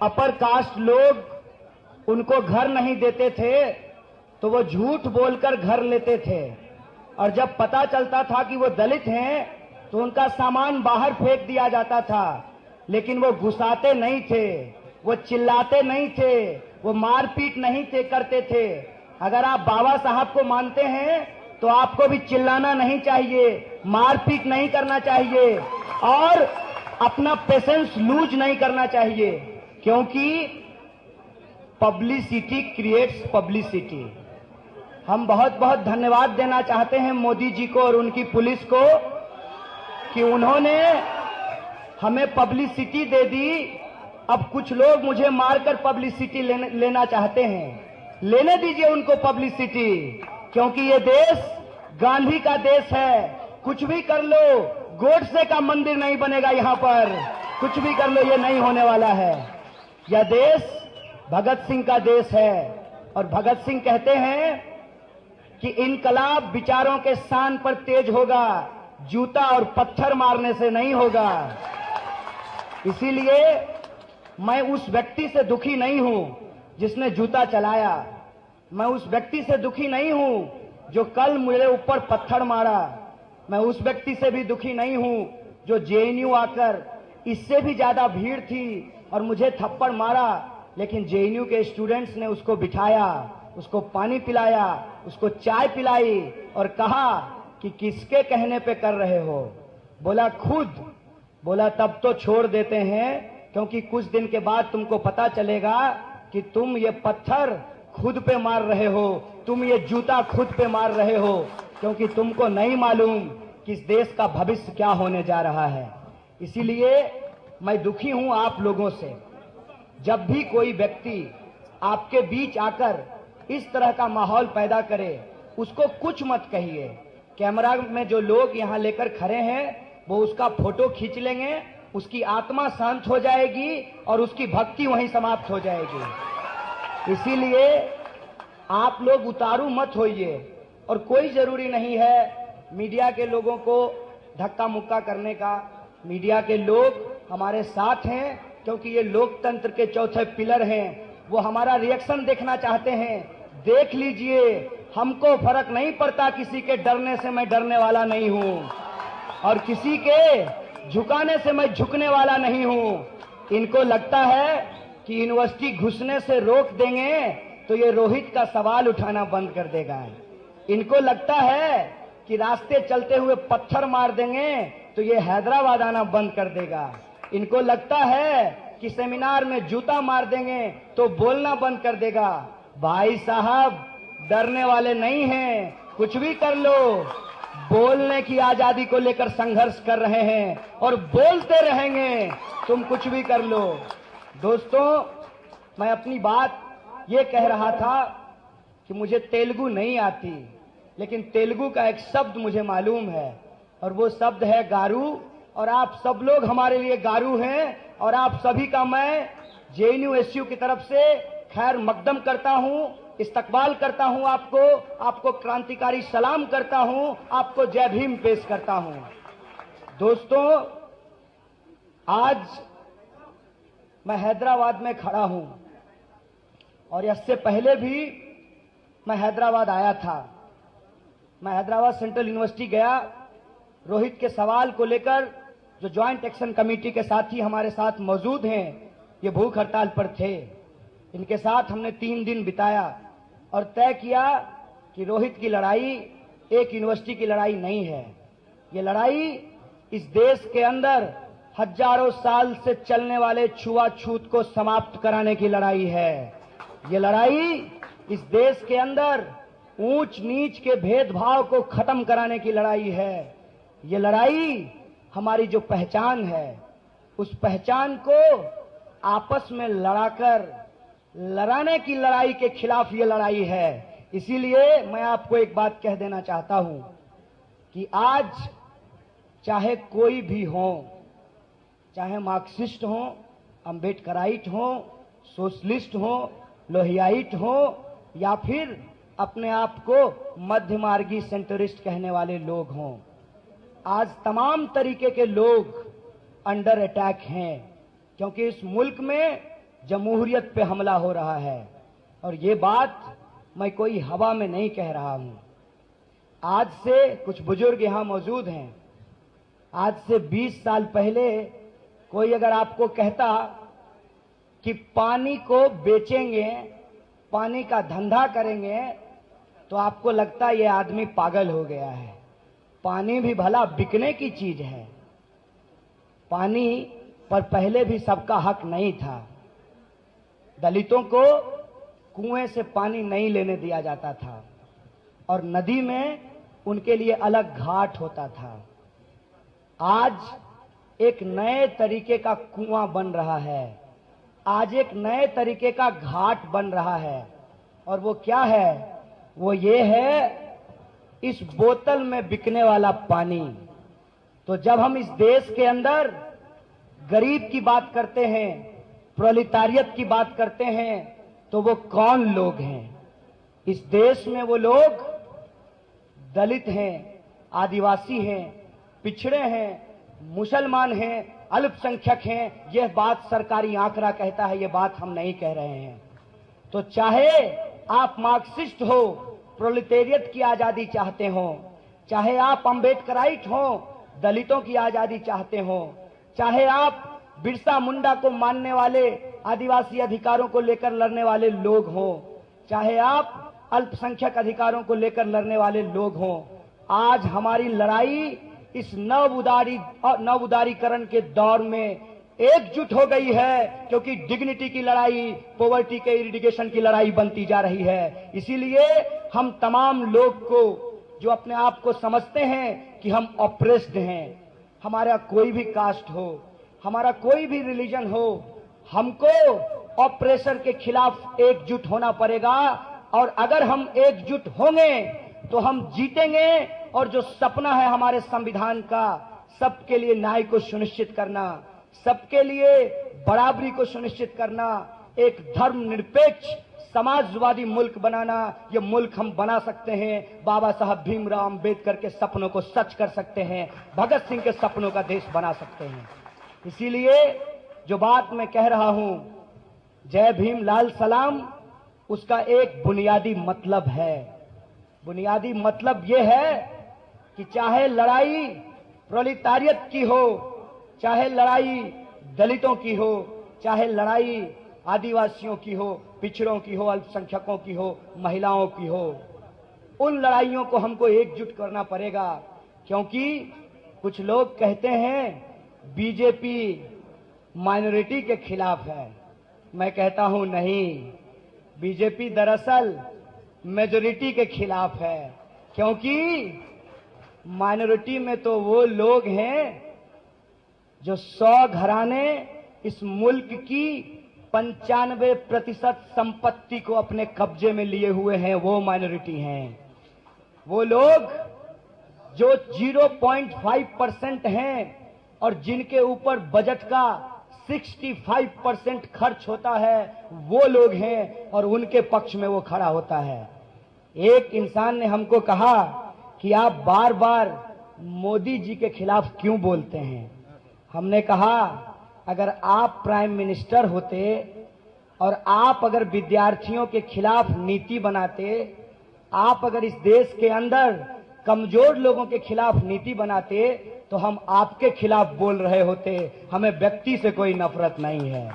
Upper caste लोग उनको घर नहीं देते थे तो वो झूठ बोलकर घर लेते थे, और जब पता चलता था कि वो दलित हैं तो उनका सामान बाहर फेंक दिया जाता था। लेकिन वो घुसाते नहीं थे, वो चिल्लाते नहीं थे, वो मारपीट नहीं थे करते थे। अगर आप बाबा साहब को मानते हैं तो आपको भी चिल्लाना नहीं चाहिए, मारपीट नहीं करना चाहिए और अपना पेशेंस लूज नहीं करना चाहिए, क्योंकि पब्लिसिटी क्रिएट्स पब्लिसिटी। हम बहुत बहुत धन्यवाद देना चाहते हैं मोदी जी को और उनकी पुलिस को कि उन्होंने हमें पब्लिसिटी दे दी। अब कुछ लोग मुझे मारकर पब्लिसिटी लेना चाहते हैं, लेने दीजिए उनको पब्लिसिटी, क्योंकि ये देश गांधी का देश है। कुछ भी कर लो, गोडसे का मंदिर नहीं बनेगा यहाँ पर, कुछ भी कर लो, ये नहीं होने वाला है। यह देश भगत सिंह का देश है और भगत सिंह कहते हैं कि इनकलाब विचारों के शान पर तेज होगा, जूता और पत्थर मारने से नहीं होगा। इसीलिए मैं उस व्यक्ति से दुखी नहीं हूं जिसने जूता चलाया, मैं उस व्यक्ति से दुखी नहीं हूं जो कल मेरे ऊपर पत्थर मारा, मैं उस व्यक्ति से भी दुखी नहीं हूं जो जेएनयू आकर, इससे भी ज्यादा भीड़ थी और मुझे थप्पड़ मारा, लेकिन जेएनयू के स्टूडेंट्स ने उसको बिठाया, उसको पानी पिलाया, उसको चाय पिलाई और कहा कि किसके कहने पे कर रहे हो? बोला खुद। बोला तब तो छोड़ देते हैं, क्योंकि कुछ दिन के बाद तुमको पता चलेगा कि तुम ये पत्थर खुद पे मार रहे हो, तुम ये जूता खुद पे मार रहे हो, क्योंकि तुमको नहीं मालूम कि इस देश का भविष्य क्या होने जा रहा है। इसीलिए मैं दुखी हूं आप लोगों से। जब भी कोई व्यक्ति आपके बीच आकर इस तरह का माहौल पैदा करे, उसको कुछ मत कहिए। कैमरा में जो लोग यहां लेकर खड़े हैं वो उसका फोटो खींच लेंगे, उसकी आत्मा शांत हो जाएगी और उसकी भक्ति वहीं समाप्त हो जाएगी। इसीलिए आप लोग उतारू मत होइए, और कोई जरूरी नहीं है मीडिया के लोगों को धक्का मुक्का करने का। मीडिया के लोग हमारे साथ हैं, क्योंकि ये लोकतंत्र के चौथे पिलर हैं। वो हमारा रिएक्शन देखना चाहते हैं, देख लीजिए, हमको फर्क नहीं पड़ता, किसी के डरने से मैं डरने वाला नहीं हूं और किसी के झुकाने से मैं झुकने वाला नहीं हूं। इनको लगता है कि यूनिवर्सिटी घुसने से रोक देंगे तो ये रोहित का सवाल उठाना बंद कर देगा। इनको लगता है कि रास्ते चलते हुए पत्थर मार देंगे तो ये हैदराबाद आना बंद कर देगा। इनको लगता है कि सेमिनार में जूता मार देंगे तो बोलना बंद कर देगा। भाई साहब, डरने वाले नहीं हैं, कुछ भी कर लो। बोलने की आजादी को लेकर संघर्ष कर रहे हैं और बोलते रहेंगे, तुम कुछ भी कर लो। दोस्तों, मैं अपनी बात ये कह रहा था कि मुझे तेलुगु नहीं आती, लेकिन तेलुगु का एक शब्द मुझे मालूम है और वो शब्द है गारू, और आप सब लोग हमारे लिए गारू हैं, और आप सभी का मैं जेएनयू एसयू की तरफ से खैर मकदम करता हूं, इस्तकबाल करता हूं, आपको क्रांतिकारी सलाम करता हूं, आपको जय भीम पेश करता हूं। दोस्तों, आज मैं हैदराबाद में खड़ा हूं और इससे पहले भी मैं हैदराबाद आया था। मैं हैदराबाद सेंट्रल यूनिवर्सिटी गया, रोहित के सवाल को लेकर जो ज्वाइंट एक्शन कमेटी के साथी हमारे साथ मौजूद हैं, ये भूख हड़ताल पर थे, इनके साथ हमने 3 दिन बिताया और तय किया कि रोहित की लड़ाई एक यूनिवर्सिटी की लड़ाई नहीं है। ये लड़ाई इस देश के अंदर हजारों साल से चलने वाले छुआछूत को समाप्त कराने की लड़ाई है। ये लड़ाई इस देश के अंदर ऊंच नीच के भेदभाव को खत्म कराने की लड़ाई है। ये लड़ाई हमारी जो पहचान है, उस पहचान को आपस में लड़ाने की लड़ाई के खिलाफ ये लड़ाई है। इसीलिए मैं आपको एक बात कह देना चाहता हूं कि आज चाहे कोई भी हो, चाहे मार्क्सिस्ट हो, अम्बेडकराइट हो, सोशलिस्ट हो, लोहियाइट हो, या फिर अपने आप को मध्यमार्गी सेंटरिस्ट कहने वाले लोग हों, आज तमाम तरीके के लोग अंडर अटैक हैं, क्योंकि इस मुल्क में जमहूरियत पे हमला हो रहा है। और ये बात मैं कोई हवा में नहीं कह रहा हूं। आज से कुछ बुजुर्ग यहां मौजूद हैं। आज से 20 साल पहले कोई अगर आपको कहता कि पानी को बेचेंगे, पानी का धंधा करेंगे, तो आपको लगता ये आदमी पागल हो गया है। पानी भी भला बिकने की चीज है। पानी पर पहले भी सबका हक नहीं था। दलितों को कुएं से पानी नहीं लेने दिया जाता था और नदी में उनके लिए अलग घाट होता था। आज एक नए तरीके का कुआं बन रहा है, आज एक नए तरीके का घाट बन रहा है। और वो क्या है? वो ये है इस बोतल में बिकने वाला पानी। तो जब हम इस देश के अंदर गरीब की बात करते हैं, प्रोलिटारियत की बात करते हैं, तो वो कौन लोग हैं? इस देश में वो लोग दलित हैं, आदिवासी हैं, पिछड़े हैं, मुसलमान हैं, अल्पसंख्यक हैं। यह बात सरकारी आंकड़ा कहता है, यह बात हम नहीं कह रहे हैं। तो चाहे आप मार्क्सिस्ट हो, प्रोलेटेरियत की आजादी चाहते हो, चाहे आप अंबेडकराइट हो, दलितों की आजादी चाहते हो, चाहे आप बिरसा मुंडा को मानने वाले आदिवासी अधिकारों को लेकर लड़ने वाले लोग हो, चाहे आप अल्पसंख्यक अधिकारों को लेकर लड़ने वाले लोग हो, आज हमारी लड़ाई इस नव उदारीकरण के दौर में एकजुट हो गई है। क्योंकि डिग्निटी की लड़ाई, पॉवर्टी के इरिडिकेशन की लड़ाई बनती जा रही है। इसीलिए हम तमाम लोग को जो अपने आप को समझते हैं कि हम ऑप्रेस्ड हैं, हमारा कोई भी कास्ट हो, हमारा कोई भी रिलीजन हो, हमको ऑप्रेसर के खिलाफ एकजुट होना पड़ेगा। और अगर हम एकजुट होंगे तो हम जीतेंगे। और जो सपना है हमारे संविधान का, सबके लिए न्याय को सुनिश्चित करना, सबके लिए बराबरी को सुनिश्चित करना, एक धर्मनिरपेक्ष समाजवादी मुल्क बनाना, यह मुल्क हम बना सकते हैं। बाबा साहब भीमराव अंबेडकर के सपनों को सच कर सकते हैं, भगत सिंह के सपनों का देश बना सकते हैं। इसीलिए जो बात मैं कह रहा हूं, जय भीम लाल सलाम, उसका एक बुनियादी मतलब है। बुनियादी मतलब यह है कि चाहे लड़ाई प्रोलेटारियत की हो, चाहे लड़ाई दलितों की हो, चाहे लड़ाई आदिवासियों की हो, पिछड़ों की हो, अल्पसंख्यकों की हो, महिलाओं की हो, उन लड़ाइयों को हमको एकजुट करना पड़ेगा। क्योंकि कुछ लोग कहते हैं बीजेपी माइनॉरिटी के खिलाफ है। मैं कहता हूं नहीं, बीजेपी दरअसल मेजॉरिटी के खिलाफ है। क्योंकि माइनॉरिटी में तो वो लोग हैं जो 100 घराने इस मुल्क की 95% संपत्ति को अपने कब्जे में लिए हुए हैं, वो माइनॉरिटी हैं। वो लोग जो 0.5% हैं और जिनके ऊपर बजट का 65% खर्च होता है, वो लोग हैं और उनके पक्ष में वो खड़ा होता है। एक इंसान ने हमको कहा कि आप बार बार मोदी जी के खिलाफ क्यों बोलते हैं? हमने कहा अगर आप प्राइम मिनिस्टर होते और आप अगर विद्यार्थियों के खिलाफ नीति बनाते, आप अगर इस देश के अंदर कमजोर लोगों के खिलाफ नीति बनाते, तो हम आपके खिलाफ बोल रहे होते। हमें व्यक्ति से कोई नफरत नहीं है।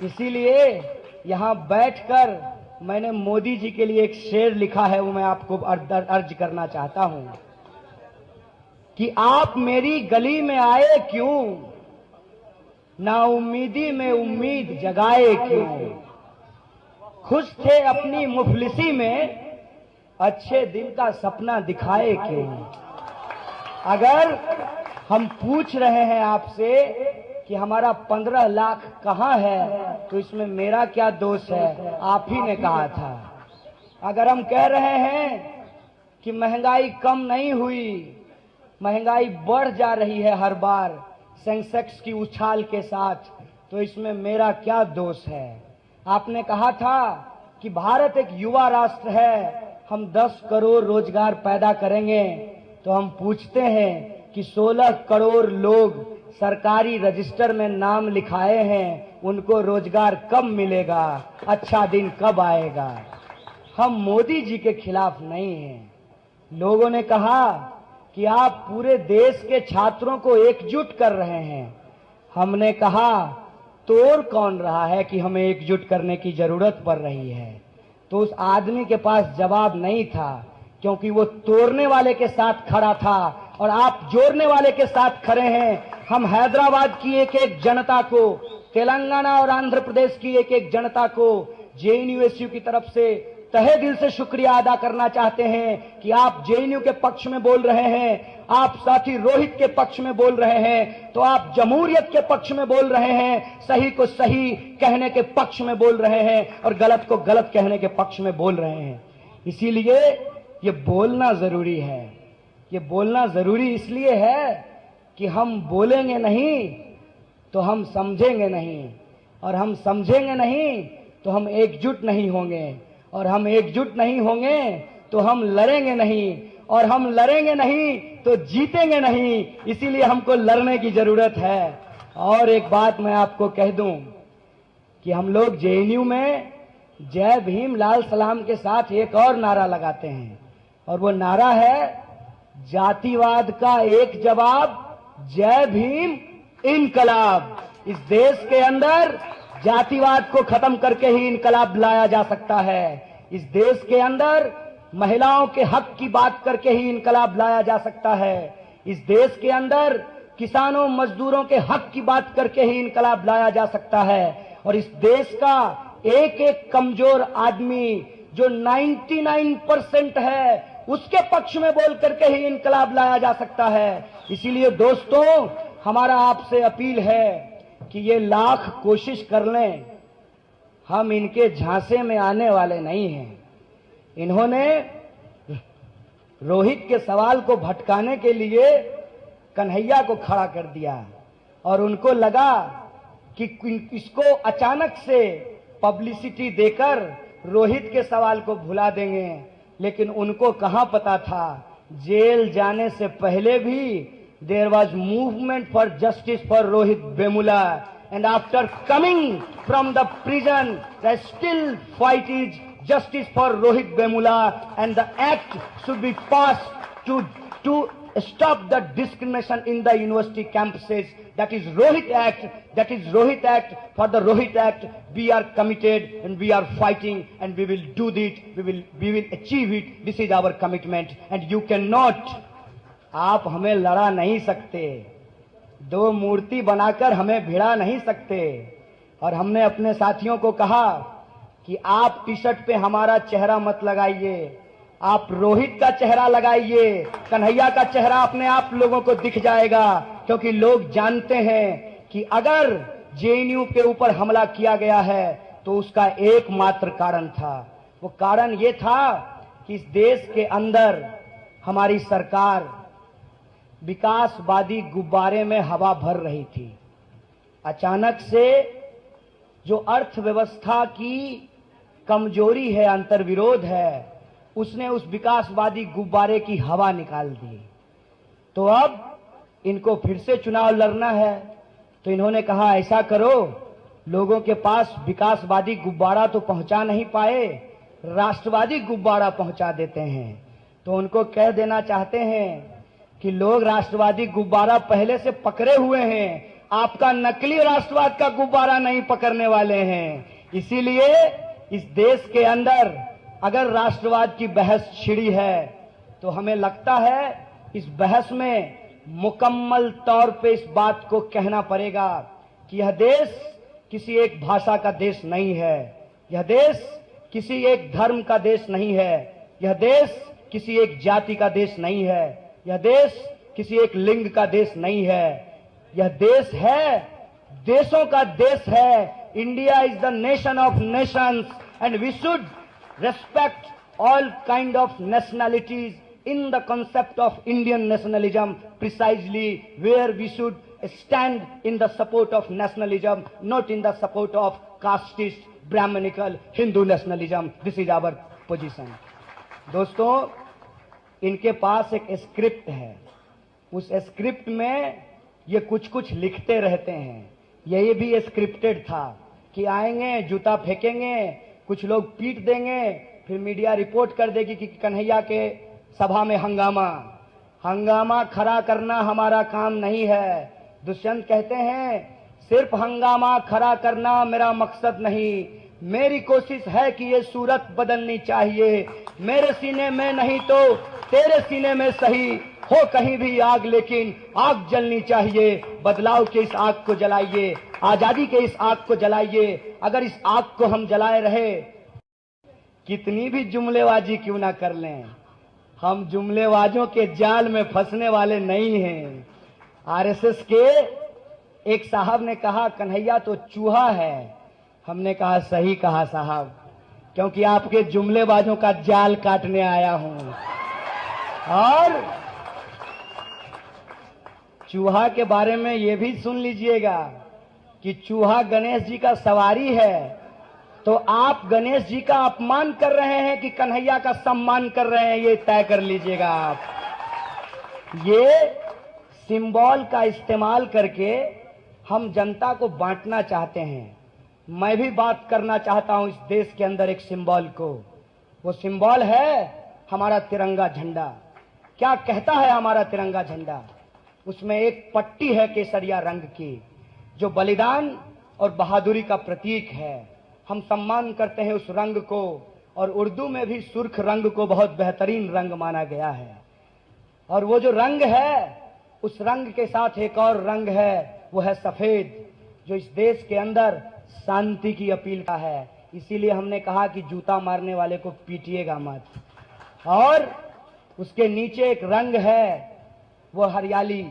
इसीलिए यहां बैठकर मैंने मोदी जी के लिए एक शेर लिखा है, वो मैं आपको अर्ज करना चाहता हूं कि आप मेरी गली में आए क्यों, ना उम्मीदी में उम्मीद जगाए क्यों, खुश थे अपनी मुफलिसी में, अच्छे दिन का सपना दिखाए क्यों। अगर हम पूछ रहे हैं आपसे कि हमारा 15 लाख कहां है, तो इसमें मेरा क्या दोष है? आप ही ने कहा था। अगर हम कह रहे हैं कि महंगाई कम नहीं हुई, महंगाई बढ़ जा रही है हर बार सेंसेक्स की उछाल के साथ, तो इसमें मेरा क्या दोष है? आपने कहा था कि भारत एक युवा राष्ट्र है, हम 10 करोड़ रोजगार पैदा करेंगे। तो हम पूछते हैं कि 16 करोड़ लोग सरकारी रजिस्टर में नाम लिखाए हैं, उनको रोजगार कब मिलेगा, अच्छा दिन कब आएगा। हम मोदी जी के खिलाफ नहीं हैं। लोगों ने कहा कि आप पूरे देश के छात्रों को एकजुट कर रहे हैं। हमने कहा तोड़ कौन रहा है कि हमें एकजुट करने की जरूरत पड़ रही है। तो उस आदमी के पास जवाब नहीं था, क्योंकि वो तोड़ने वाले के साथ खड़ा था और आप जोड़ने वाले के साथ खड़े हैं। हम हैदराबाद की एक एक जनता को, तेलंगाना और आंध्र प्रदेश की एक एक जनता को जेएनयू की तरफ से तहे दिल से शुक्रिया अदा करना चाहते हैं कि आप जेएनयू के पक्ष में बोल रहे हैं, आप साथी रोहित के पक्ष में बोल रहे हैं, तो आप जमहूरियत के पक्ष में बोल रहे हैं, सही को सही कहने के पक्ष में बोल रहे हैं और गलत को गलत कहने के पक्ष में बोल रहे हैं। इसीलिए ये बोलना जरूरी है। ये बोलना जरूरी इसलिए है कि हम बोलेंगे नहीं तो हम समझेंगे नहीं, और हम समझेंगे नहीं तो हम एकजुट नहीं होंगे, और हम एकजुट नहीं होंगे तो हम लड़ेंगे नहीं, और हम लड़ेंगे नहीं तो जीतेंगे नहीं। इसीलिए हमको लड़ने की जरूरत है। और एक बात मैं आपको कह दूं कि हम लोग जेएनयू में जय भीम लाल सलाम के साथ एक और नारा लगाते हैं, और वो नारा है जातिवाद का एक जवाब, जय भीम इनकलाब। इस देश के अंदर जातिवाद को खत्म करके ही इनकलाब लाया जा सकता है। इस देश के अंदर महिलाओं के हक की बात करके ही इनकलाब लाया जा सकता है। इस देश के अंदर किसानों मजदूरों के हक की बात करके ही इनकलाब लाया जा सकता है। और इस देश का एक एक कमजोर आदमी जो 99% है, उसके पक्ष में बोल करके ही इनकलाब लाया जा सकता है। इसीलिए दोस्तों, हमारा आपसे अपील है कि ये लाख कोशिश कर लें, हम इनके झांसे में आने वाले नहीं हैं। इन्होंने रोहित के सवाल को भटकाने के लिए कन्हैया को खड़ा कर दिया, और उनको लगा कि इसको अचानक से पब्लिसिटी देकर रोहित के सवाल को भुला देंगे। लेकिन उनको कहां पता था, जेल जाने से पहले भी there was movement for justice for Rohit Vemula, and after coming from the prison, the still fight is justice for Rohit Vemula, and the act should be passed to stop the discrimination in the university campuses. That is Rohit Act. That is Rohit Act. For the Rohit Act, we are committed and we are fighting, and we will do it. We will achieve it. This is our commitment, and you cannot. आप हमें लड़ा नहीं सकते, दो मूर्ति बनाकर हमें भिड़ा नहीं सकते। और हमने अपने साथियों को कहा कि आप टी शर्ट पे हमारा चेहरा मत लगाइए, आप रोहित का चेहरा लगाइए, कन्हैया का चेहरा अपने आप लोगों को दिख जाएगा। क्योंकि लोग जानते हैं कि अगर जेएनयू के ऊपर हमला किया गया है तो उसका एकमात्र कारण था। वो कारण ये था कि इस देश के अंदर हमारी सरकार विकासवादी गुब्बारे में हवा भर रही थी। अचानक से जो अर्थव्यवस्था की कमजोरी है, अंतर्विरोध है, उसने उस विकासवादी गुब्बारे की हवा निकाल दी। तो अब इनको फिर से चुनाव लड़ना है, तो इन्होंने कहा ऐसा करो, लोगों के पास विकासवादी गुब्बारा तो पहुंचा नहीं पाए, राष्ट्रवादी गुब्बारा पहुंचा देते हैं। तो उनको कह देना चाहते हैं कि लोग राष्ट्रवादी गुब्बारा पहले से पकड़े हुए हैं, आपका नकली राष्ट्रवाद का गुब्बारा नहीं पकड़ने वाले हैं। इसीलिए इस देश के अंदर अगर राष्ट्रवाद की बहस छिड़ी है तो हमें लगता है इस बहस में मुकम्मल तौर पे इस बात को कहना पड़ेगा कि यह देश किसी एक भाषा का देश नहीं है, यह देश किसी एक धर्म का देश नहीं है, यह देश किसी एक जाति का देश नहीं है, यह देश किसी एक लिंग का देश नहीं है, यह देश है, देशों का देश है। India is the nation of nations, and we should respect all kind of nationalities in the concept of Indian nationalism, precisely where we should stand in the support of nationalism, not in the support of casteist, Brahmanical, Hindu nationalism. This is our position. दोस्तों, इनके पास एक script है, उस script में ये कुछ कुछ लिखते रहते हैं। यही भी स्क्रिप्टेड था कि आएंगे, जूता फेंकेंगे, कुछ लोग पीट देंगे, फिर मीडिया रिपोर्ट कर देगी कि कन्हैया के सभा में हंगामा। हंगामा खड़ा करना हमारा काम नहीं है। दुष्यंत कहते हैं, सिर्फ हंगामा खड़ा करना मेरा मकसद नहीं, मेरी कोशिश है कि ये सूरत बदलनी चाहिए। मेरे सीने में नहीं तो तेरे सीने में सही, हो कहीं भी आग लेकिन आग जलनी चाहिए। बदलाव के इस आग को जलाइए, आजादी के इस आग को जलाइए। अगर इस आग को हम जलाए रहे, कितनी भी जुमलेबाजी क्यों ना कर लें, हम जुमलेबाजों के जाल में फंसने वाले नहीं हैं। आरएसएस के एक साहब ने कहा, कन्हैया तो चूहा है। हमने कहा, सही कहा साहब, क्योंकि आपके जुमलेबाजों का जाल काटने आया हूं। और चूहा के बारे में यह भी सुन लीजिएगा कि चूहा गणेश जी का सवारी है, तो आप गणेश जी का अपमान कर रहे हैं कि कन्हैया का सम्मान कर रहे हैं, ये तय कर लीजिएगा आप। ये सिंबल का इस्तेमाल करके हम जनता को बांटना चाहते हैं। मैं भी बात करना चाहता हूं इस देश के अंदर एक सिंबल को। वो सिंबल है हमारा तिरंगा झंडा। क्या कहता है हमारा तिरंगा झंडा? उसमें एक पट्टी है केसरिया रंग की, जो बलिदान और बहादुरी का प्रतीक है। हम सम्मान करते हैं उस रंग को, और उर्दू में भी सुर्ख रंग को बहुत बेहतरीन रंग माना गया है। और वो जो रंग है, उस रंग के साथ एक और रंग है, वो है सफेद, जो इस देश के अंदर शांति की अपील का है। इसीलिए हमने कहा कि जूता मारने वाले को पीटिएगा मत। और उसके नीचे एक रंग है, वो हरियाली,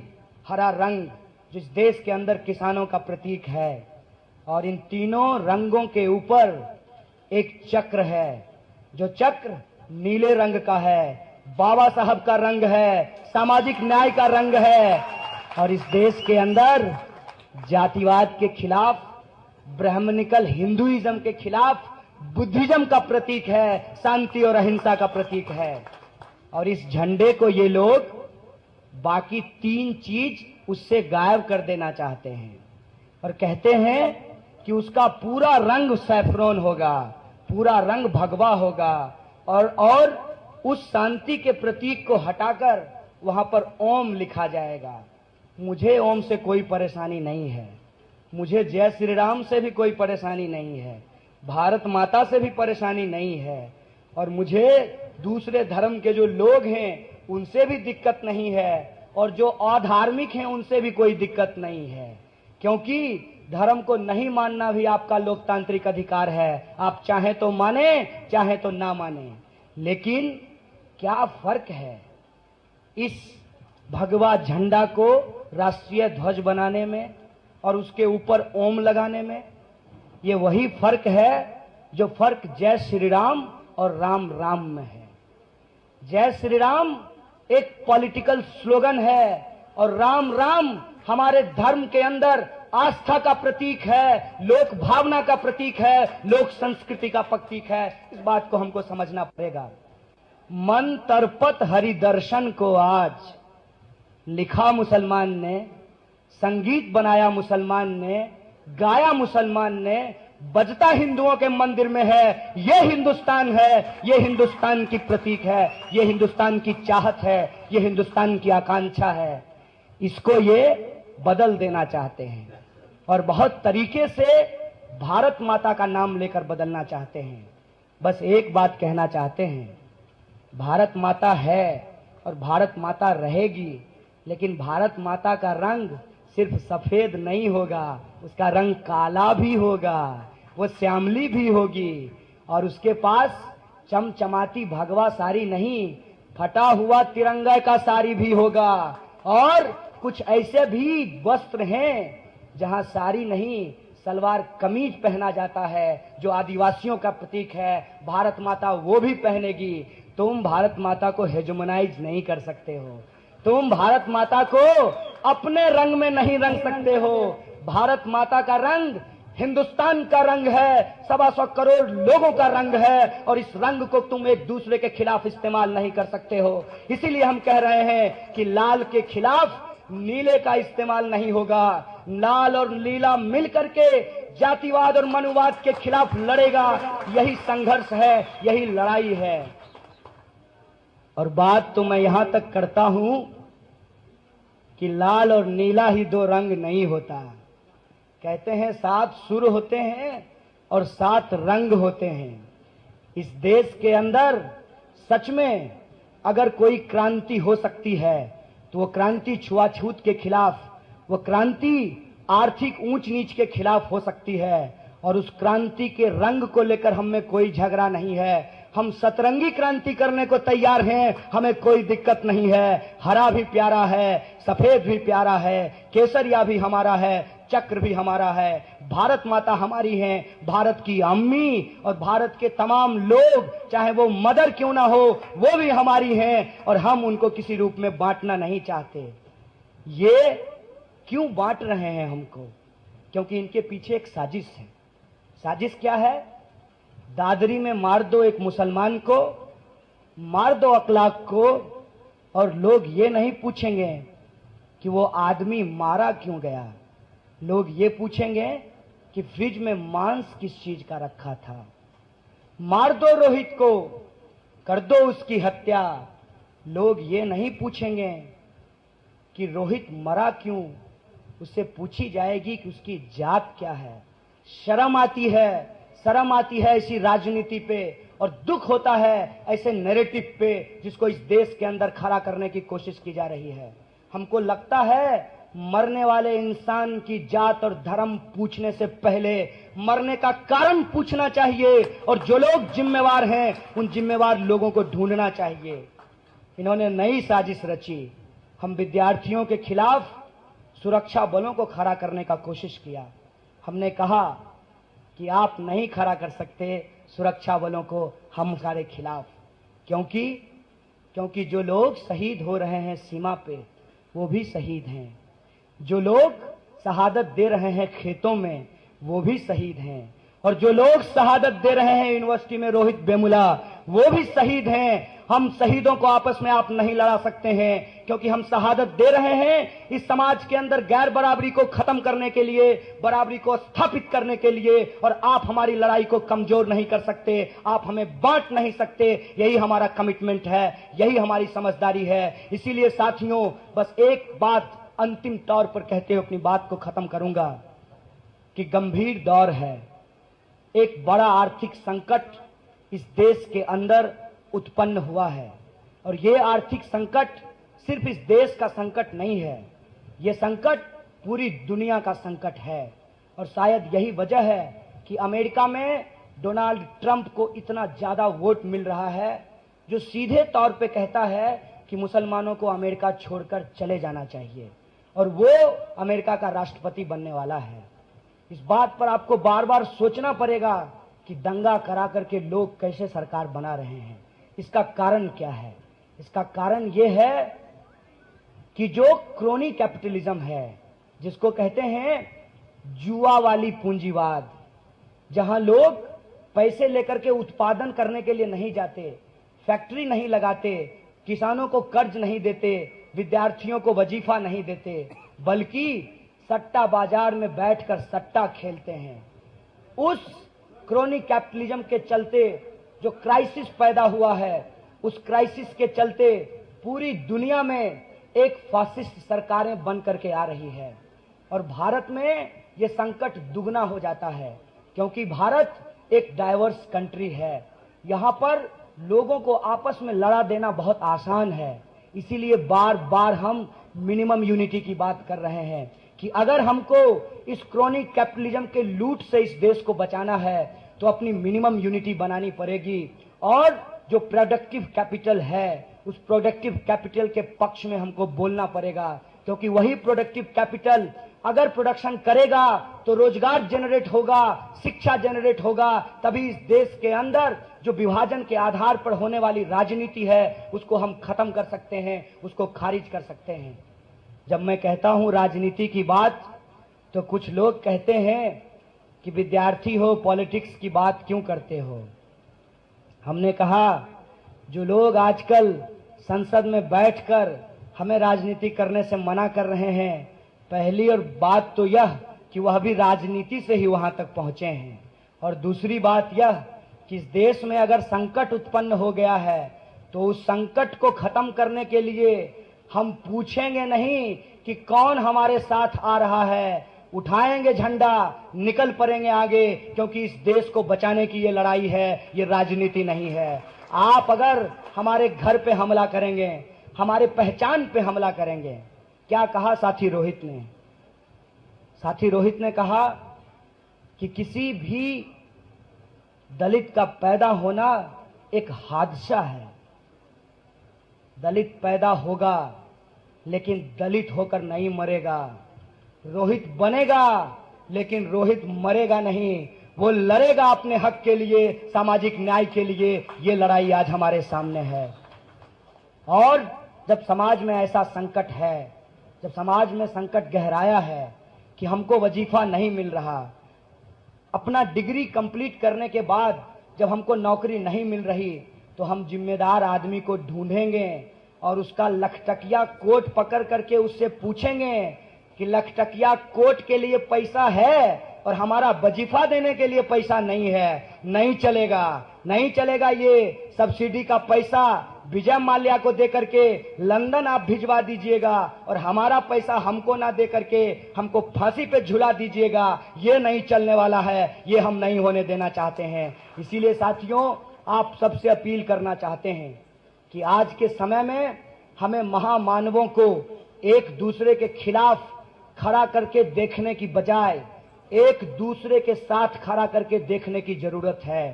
हरा रंग, जिस देश के अंदर किसानों का प्रतीक है। और इन तीनों रंगों के ऊपर एक चक्र है, जो चक्र नीले रंग का है, बाबा साहब का रंग है, सामाजिक न्याय का रंग है। और इस देश के अंदर जातिवाद के खिलाफ, ब्राह्मणिकल हिंदुइज्म के खिलाफ बुद्धिज्म का प्रतीक है, शांति और अहिंसा का प्रतीक है। और इस झंडे को ये लोग बाकी तीन चीज उससे गायब कर देना चाहते हैं, और कहते हैं कि उसका पूरा रंग सैफरॉन होगा, पूरा रंग भगवा होगा, और उस शांति के प्रतीक को हटाकर वहां पर ओम लिखा जाएगा। मुझे ओम से कोई परेशानी नहीं है, मुझे जय श्री राम से भी कोई परेशानी नहीं है, भारत माता से भी परेशानी नहीं है, और मुझे दूसरे धर्म के जो लोग हैं उनसे भी दिक्कत नहीं है, और जो अधार्मिक हैं उनसे भी कोई दिक्कत नहीं है। क्योंकि धर्म को नहीं मानना भी आपका लोकतांत्रिक अधिकार है। आप चाहे तो माने, चाहे तो ना माने। लेकिन क्या फर्क है इस भगवा झंडा को राष्ट्रीय ध्वज बनाने में और उसके ऊपर ओम लगाने में? ये वही फर्क है जो फर्क जय श्री राम और राम राम में है। जय श्री राम एक पॉलिटिकल स्लोगन है, और राम राम हमारे धर्म के अंदर आस्था का प्रतीक है, लोक भावना का प्रतीक है, लोक संस्कृति का प्रतीक है। इस बात को हमको समझना पड़ेगा। मन तरपत हरि दर्शन को आज लिखा मुसलमान ने, संगीत बनाया मुसलमान ने, गाया मुसलमान ने, बजता हिंदुओं के मंदिर में है। ये हिंदुस्तान है, ये हिंदुस्तान की प्रतीक है, ये हिंदुस्तान की चाहत है, ये हिंदुस्तान की आकांक्षा है। इसको ये बदल देना चाहते हैं, और बहुत तरीके से भारत माता का नाम लेकर बदलना चाहते हैं। बस एक बात कहना चाहते हैं, भारत माता है और भारत माता रहेगी, लेकिन भारत माता का रंग सिर्फ सफेद नहीं होगा, उसका रंग काला भी होगा, वो श्यामली भी होगी, और उसके पास चमचमाती भगवा साड़ी नहीं, फटा हुआ तिरंगा का साड़ी भी होगा। और कुछ ऐसे भी वस्त्र हैं जहां साड़ी नहीं, सलवार कमीज पहना जाता है, जो आदिवासियों का प्रतीक है। भारत माता वो भी पहनेगी। तुम भारत माता को हेजमोनाइज नहीं कर सकते हो, तुम भारत माता को अपने रंग में नहीं रंग सकते हो। भारत माता का रंग हिंदुस्तान का रंग है, 125 करोड़ लोगों का रंग है, और इस रंग को तुम एक दूसरे के खिलाफ इस्तेमाल नहीं कर सकते हो। इसीलिए हम कह रहे हैं कि लाल के खिलाफ नीले का इस्तेमाल नहीं होगा। लाल और नीला मिल करके जातिवाद और मनुवाद के खिलाफ लड़ेगा। यही संघर्ष है, यही लड़ाई है। और बात तो मैं यहां तक करता हूं कि लाल और नीला ही दो रंग नहीं होता। कहते हैं 7 सुर होते हैं और 7 रंग होते हैं। इस देश के अंदर सच में अगर कोई क्रांति हो सकती है तो वो क्रांति छुआछूत के खिलाफ, वो क्रांति आर्थिक ऊंच नीच के खिलाफ हो सकती है। और उस क्रांति के रंग को लेकर हम में कोई झगड़ा नहीं है। हम सतरंगी क्रांति करने को तैयार हैं, हमें कोई दिक्कत नहीं है। हरा भी प्यारा है, सफेद भी प्यारा है, केसरिया भी हमारा है, चक्र भी हमारा है। भारत माता हमारी है, भारत की अम्मी और भारत के तमाम लोग, चाहे वो मदर क्यों ना हो, वो भी हमारी हैं और हम उनको किसी रूप में बांटना नहीं चाहते। ये क्यों बांट रहे हैं हमको? क्योंकि इनके पीछे एक साजिश है। साजिश क्या है? दादरी में मार दो एक मुसलमान को, मार दो अखलाक को, और लोग ये नहीं पूछेंगे कि वो आदमी मारा क्यों गया। लोग ये पूछेंगे कि फ्रिज में मांस किस चीज का रखा था। मार दो रोहित को, कर दो उसकी हत्या। लोग ये नहीं पूछेंगे कि रोहित मरा क्यों, उससे पूछी जाएगी कि उसकी जात क्या है। शर्म आती है, शर्म आती है ऐसी राजनीति पे, और दुख होता है ऐसे नैरेटिव पे जिसको इस देश के अंदर खड़ा करने की कोशिश की जा रही है। हमको लगता है मरने वाले इंसान की जात और धर्म पूछने से पहले मरने का कारण पूछना चाहिए, और जो लोग जिम्मेवार हैं उन जिम्मेवार लोगों को ढूंढना चाहिए। इन्होंने नई साजिश रची। हम विद्यार्थियों के खिलाफ सुरक्षा बलों को खड़ा करने का कोशिश किया। हमने कहा कि आप नहीं खड़ा कर सकते सुरक्षा बलों को हम सारे खिलाफ, क्योंकि जो लोग शहीद हो रहे हैं सीमा पे वो भी शहीद हैं। जो लोग शहादत दे रहे हैं खेतों में वो भी शहीद हैं, और जो लोग शहादत दे रहे हैं यूनिवर्सिटी में रोहित वेमुला वो भी शहीद हैं। हम शहीदों को आपस में आप नहीं लड़ा सकते हैं, क्योंकि हम शहादत दे रहे हैं इस समाज के अंदर गैर बराबरी को खत्म करने के लिए, बराबरी को स्थापित करने के लिए। और आप हमारी लड़ाई को कमजोर नहीं कर सकते, आप हमें बांट नहीं सकते। यही हमारा कमिटमेंट है, यही हमारी समझदारी है। इसीलिए साथियों, बस एक बात अंतिम तौर पर कहते हुए अपनी बात को खत्म करूंगा कि गंभीर दौर है। एक बड़ा आर्थिक संकट इस देश के अंदर उत्पन्न हुआ है, और ये आर्थिक संकट सिर्फ इस देश का संकट नहीं है, ये संकट पूरी दुनिया का संकट है। और शायद यही वजह है कि अमेरिका में डोनाल्ड ट्रंप को इतना ज्यादा वोट मिल रहा है, जो सीधे तौर पे कहता है कि मुसलमानों को अमेरिका छोड़कर चले जाना चाहिए, और वो अमेरिका का राष्ट्रपति बनने वाला है। इस बात पर आपको बार बार सोचना पड़ेगा कि दंगा करा करके लोग कैसे सरकार बना रहे हैं। इसका कारण क्या है? इसका कारण यह है कि जो क्रोनी कैपिटलिज्म है, जिसको कहते हैं जुआ वाली पूंजीवाद, जहां लोग पैसे लेकर के उत्पादन करने के लिए नहीं जाते, फैक्ट्री नहीं लगाते, किसानों को कर्ज नहीं देते, विद्यार्थियों को वजीफा नहीं देते, बल्कि सट्टा बाजार में बैठकर सट्टा खेलते हैं। उस क्रोनी कैपिटलिज्म के चलते जो क्राइसिस पैदा हुआ है, उस क्राइसिस के चलते पूरी दुनिया में एक फासिस्ट सरकारें बन करके आ रही है, और भारत में ये संकट दुगना हो जाता है, क्योंकि भारत एक डाइवर्स कंट्री है। यहाँ पर लोगों को आपस में लड़ा देना बहुत आसान है। इसीलिए बार बार हम मिनिमम यूनिटी की बात कर रहे हैं कि अगर हमको इस क्रोनिक कैपिटलिज्म के लूट से इस देश को बचाना है तो अपनी मिनिमम यूनिटी बनानी पड़ेगी, और जो प्रोडक्टिव कैपिटल है उस प्रोडक्टिव कैपिटल के पक्ष में हमको बोलना पड़ेगा, क्योंकि वही प्रोडक्टिव कैपिटल अगर प्रोडक्शन करेगा तो रोजगार जनरेट होगा, शिक्षा जनरेट होगा, तभी इस देश के अंदर जो विभाजन के आधार पर होने वाली राजनीति है उसको हम खत्म कर सकते हैं, उसको खारिज कर सकते हैं। जब मैं कहता हूं राजनीति की बात तो कुछ लोग कहते हैं कि विद्यार्थी हो, पॉलिटिक्स की बात क्यों करते हो। हमने कहा जो लोग आजकल संसद में बैठकर हमें राजनीति करने से मना कर रहे हैं। पहली और बात तो यह कि वह भी राजनीति से ही वहां तक पहुंचे हैं, और दूसरी बात यह कि इस देश में अगर संकट उत्पन्न हो गया है तो उस संकट को खत्म करने के लिए हम पूछेंगे नहीं कि कौन हमारे साथ आ रहा है, उठाएंगे झंडा, निकल पड़ेंगे आगे, क्योंकि इस देश को बचाने की ये लड़ाई है, ये राजनीति नहीं है। आप अगर हमारे घर पे हमला करेंगे, हमारे पहचान पे हमला करेंगे, क्या कहा साथी रोहित ने? साथी रोहित ने कहा कि किसी भी दलित का पैदा होना एक हादसा है। दलित पैदा होगा लेकिन दलित होकर नहीं मरेगा। रोहित बनेगा लेकिन रोहित मरेगा नहीं, वो लड़ेगा अपने हक के लिए, सामाजिक न्याय के लिए। ये लड़ाई आज हमारे सामने है। और जब समाज में ऐसा संकट है, जब समाज में संकट गहराया है कि हमको वजीफा नहीं मिल रहा, अपना डिग्री कंप्लीट करने के बाद जब हमको नौकरी नहीं मिल रही, तो हम जिम्मेदार आदमी को ढूंढेंगे और उसका लखटकिया कोट पकड़ करके उससे पूछेंगे कि लखटकिया कोट के लिए पैसा है और हमारा वजीफा देने के लिए पैसा नहीं है। नहीं चलेगा, नहीं चलेगा। ये सब्सिडी का पैसा विजय माल्या को दे करके लंदन आप भिजवा दीजिएगा और हमारा पैसा हमको ना दे करके हमको फांसी पे झुला दीजिएगा, ये नहीं चलने वाला है, ये हम नहीं होने देना चाहते हैं। इसीलिए साथियों, आप सबसे अपील करना चाहते हैं कि आज के समय में हमें महामानवों को एक दूसरे के खिलाफ खड़ा करके देखने की बजाय एक दूसरे के साथ खड़ा करके देखने की जरूरत है।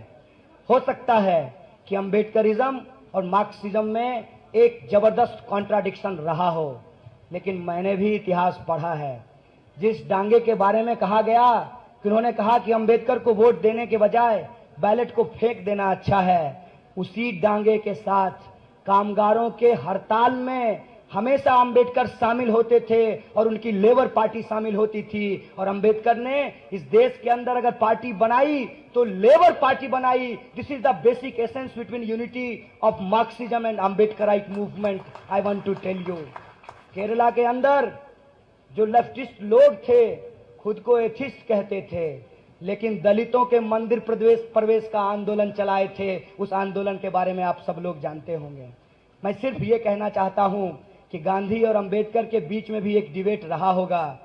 हो सकता है कि अम्बेडकरिज्म और मार्क्सिज्म में एक जबरदस्त कॉन्ट्राडिक्शन रहा हो, लेकिन मैंने भी इतिहास पढ़ा है। जिस डांगे के बारे में कहा गया कि उन्होंने कहा कि अंबेडकर को वोट देने के बजाय बैलेट को फेंक देना अच्छा है, उसी डांगे के साथ कामगारों के हड़ताल में हमेशा अंबेडकर शामिल होते थे और उनकी लेबर पार्टी शामिल होती थी। और अंबेडकर ने इस देश के अंदर अगर पार्टी बनाई तो लेबर पार्टी बनाई। This is the basic essence between unity of Marxism and Ambedkarite movement. I want to tell you, Kerala के अंदर जो लेफ्टिस्ट लोग थे खुद को एथिस्ट कहते थे, लेकिन दलितों के मंदिर प्रवेश का आंदोलन चलाए थे। उस आंदोलन के बारे में आप सब लोग जानते होंगे। मैं सिर्फ ये कहना चाहता हूं कि गांधी और अंबेडकर के बीच में भी एक डिबेट रहा होगा,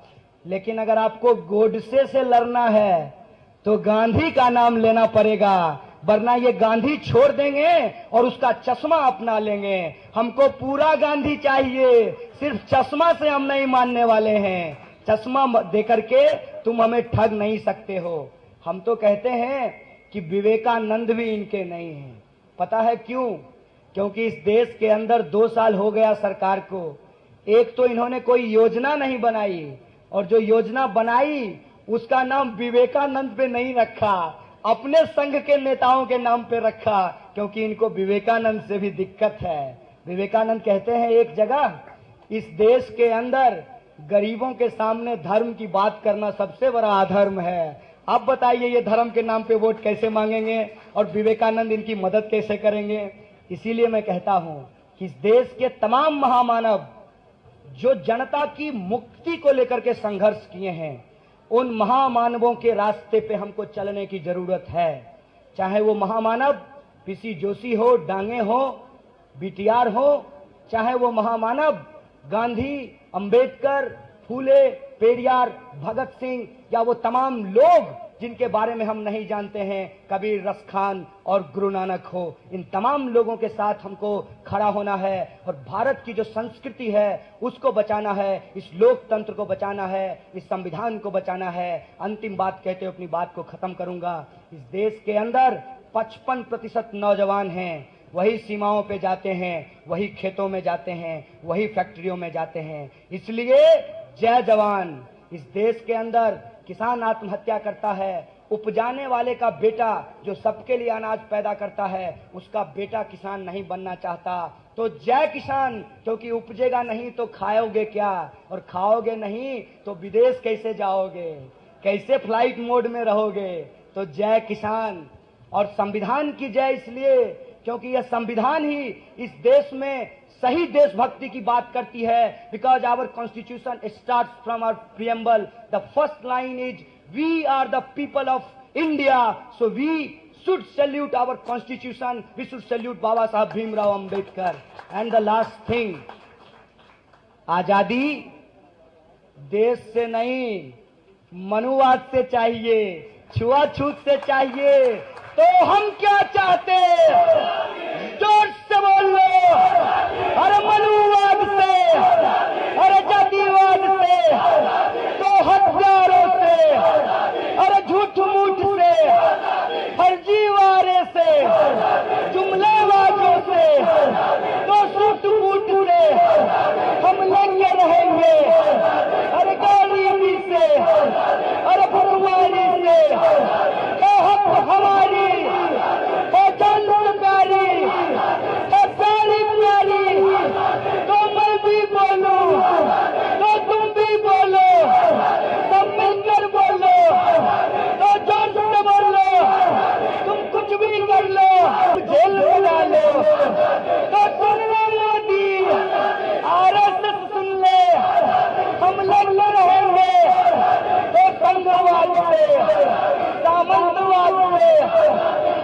लेकिन अगर आपको गोडसे से लड़ना है तो गांधी का नाम लेना पड़ेगा, वरना ये गांधी छोड़ देंगे और उसका चश्मा अपना लेंगे। हमको पूरा गांधी चाहिए, सिर्फ चश्मा से हम नहीं मानने वाले हैं। चश्मा देकर के तुम हमें ठग नहीं सकते हो। हम तो कहते हैं कि विवेकानंद भी इनके नहीं हैं। पता है क्यों? क्योंकि इस देश के अंदर 2 साल हो गया सरकार को, एक तो इन्होंने कोई योजना नहीं बनाई, और जो योजना बनाई उसका नाम विवेकानंद पे नहीं रखा, अपने संघ के नेताओं के नाम पे रखा, क्योंकि इनको विवेकानंद से भी दिक्कत है। विवेकानंद कहते हैं एक जगह, इस देश के अंदर गरीबों के सामने धर्म की बात करना सबसे बड़ा अधर्म है। अब बताइए ये धर्म के नाम पे वोट कैसे मांगेंगे और विवेकानंद इनकी मदद कैसे करेंगे? इसीलिए मैं कहता हूं कि इस देश के तमाम महामानव जो जनता की मुक्ति को लेकर के संघर्ष किए हैं, उन महामानवों के रास्ते पे हमको चलने की जरूरत है। चाहे वो महामानव पीसी जोशी हो, डांगे हो, बीटीआर हो, चाहे वो महामानव गांधी, अंबेडकर, फूले, पेरियार, भगत सिंह, या वो तमाम लोग जिनके बारे में हम नहीं जानते हैं, कबीर, रसखान और गुरु नानक हो, इन तमाम लोगों के साथ हमको खड़ा होना है और भारत की जो संस्कृति है उसको बचाना है, इस लोकतंत्र को बचाना है, इस संविधान को बचाना है। अंतिम बात कहते हुए अपनी बात को खत्म करूंगा। इस देश के अंदर 55% नौजवान हैं, वही सीमाओं पे जाते हैं, वही खेतों में जाते हैं, वही फैक्ट्रियों में जाते हैं। इसलिए जय जवान। इस देश के अंदर किसान आत्महत्या करता है, उपजाने वाले का बेटा जो सबके लिए अनाज पैदा करता है, उसका बेटा किसान नहीं बनना चाहता। तो जय किसान, क्योंकि उपजेगा नहीं तो खाओगे क्या, और खाओगे नहीं तो विदेश कैसे जाओगे, कैसे फ्लाइट मोड में रहोगे। तो जय किसान। और संविधान की जय इसलिए क्योंकि यह संविधान ही इस देश में सही देशभक्ति की बात करती है, because our constitution start from our preamble. The first line is we are the people of India, so we should salute our constitution, we should salute Baba Saheb Bhimrao Ambedkar. And the last thing, आजादी देश से नहीं मनुवाद से चाहिए, छुआछूत से चाहिए. तो हम क्या चाहते? जोर से बोल लो. अरे मनुवाद से, अरे जातिवाद से, तो हत्यारों से, अरे झूठ मूठ से, फर्जीवारे से, जुमलेबाजों से, तो सूट बूट से हम लगे रहेंगे. अरे गरीबी से, अरे भुखमरी से, तो हक हमारी, तो जान प्यारी, तो प्यारी प्यारी. तो मैं भी बोलूं, तो तुम भी बोलो, सब मिलकर बोलो, तो जोर से बोलो. तुम कुछ भी कर लो, जेल में डालो, तो सुन ले मोदी, आरएसएस सुन ले, हम लड़ते रहेंगे. तो संघवाद से, सामंतवाद से,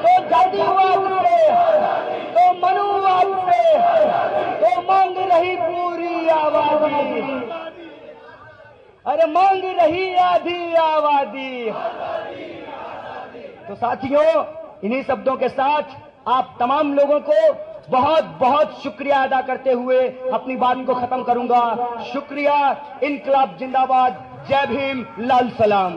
तो जातिवाद से, तो मनुवाद से, तो मांग रही पूरी आबादी. अरे मांग रही आधी आबादी. तो साथियों, इन्हीं शब्दों के साथ आप तमाम लोगों को बहुत बहुत शुक्रिया अदा करते हुए अपनी बात को खत्म करूंगा. शुक्रिया. इनकलाब जिंदाबाद. जय भीम. लाल सलाम.